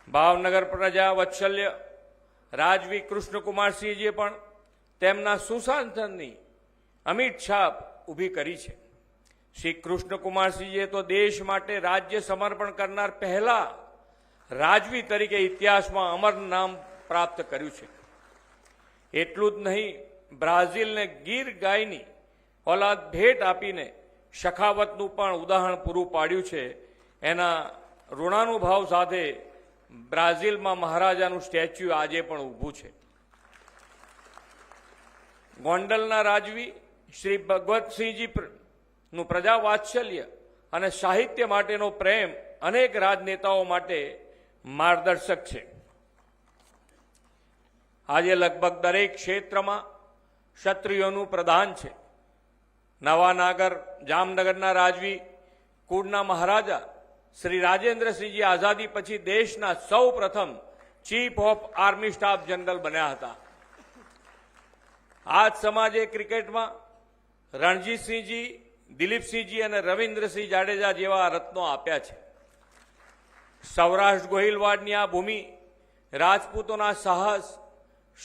ભાવનગર પ્રજા વત્સલ્ય રાજવી કૃષ્ણકુમારસિંહજીએ પણ તેમના સુશાસનની અમિટ છાપ ઊભી કરી છે. શ્રી કૃષ્ણકુમારસિંહજીએ તો દેશ માટે રાજ્ય સમર્પણ કરનાર પહેલા રાજવી તરીકે ઇતિહાસમાં અમર નામ પ્રાપ્ત કર્યું છે. એટલું જ નહીં, બ્રાઝિલને ગીર ગાયની ઓલાદ ભેટ આપીને સખાવતનું પણ ઉદાહરણ પૂરું પાડ્યું છે. એના ઋણાનુભાવ સાથે બ્રાઝિલમાં મહારાજાનું સ્ટેચ્યુ આજે પણ ઊભું છે. ગોંડલના રાજવી શ્રી ભગવતસિંહજી નું પ્રજા વાત્સલ્ય અને સાહિત્ય માટેનો પ્રેમ અનેક રાજનેતાઓ માટે માર્ગદર્શક છે. આજે લગભગ દરેક ક્ષેત્રમાં ક્ષત્રિયોનું પ્રધાન છે. નવાનાગર જામનગરના રાજવી કુળના મહારાજા શ્રી રાજેન્દ્રસિંહજી આઝાદી પછી દેશના સૌ પ્રથમ chief of army staff general બન્યા હતા. આજ સમાજે ક્રિકેટમાં રણજીતસિંહજી, દિલીપસિંહજી અને રવિન્દ્રસિંહ જાડેજા જેવા રત્નો આપ્યા છે. સૌરાષ્ટ્ર ગોહિલવાડની આ ભૂમિ રાજપૂતોના સાહસ,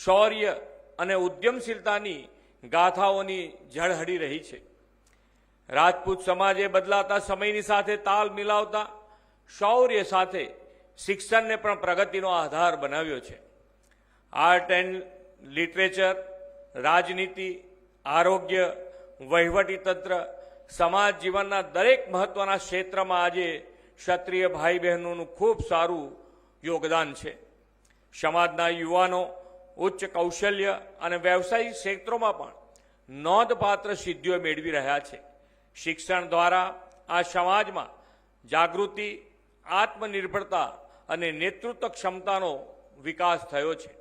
શૌર્ય અને ઉદ્યમશીલતાની ગાથાઓની ઝળહળી રહી છે. રાજપૂત સમાજે બદલાતા સમયની સાથે તાલ મિલાવતા શૌર્ય સાથે શિક્ષણને પણ પ્રગતિનો આધાર બનાવ્યો છે. આર્ટ એન્ડ લિટરેચર, રાજનીતિ, આરોગ્ય, વહીવટીતંત્ર, સમાજ જીવનના દરેક મહત્વના ક્ષેત્રમાં આજે ક્ષત્રિય ભાઈ બહેનોનું ખૂબ સારું યોગદાન છે. સમાજના યુવાનો ઉચ્ચ કૌશલ્ય અને વ્યવસાયિક ક્ષેત્રોમાં પણ નોંધપાત્ર સિદ્ધિઓ મેળવી રહ્યા છે. શિક્ષણ દ્વારા આ સમાજમાં જાગૃતિ, આત્મનિર્ભરતા અને નેતૃત્વ ક્ષમતાનો વિકાસ થયો છે.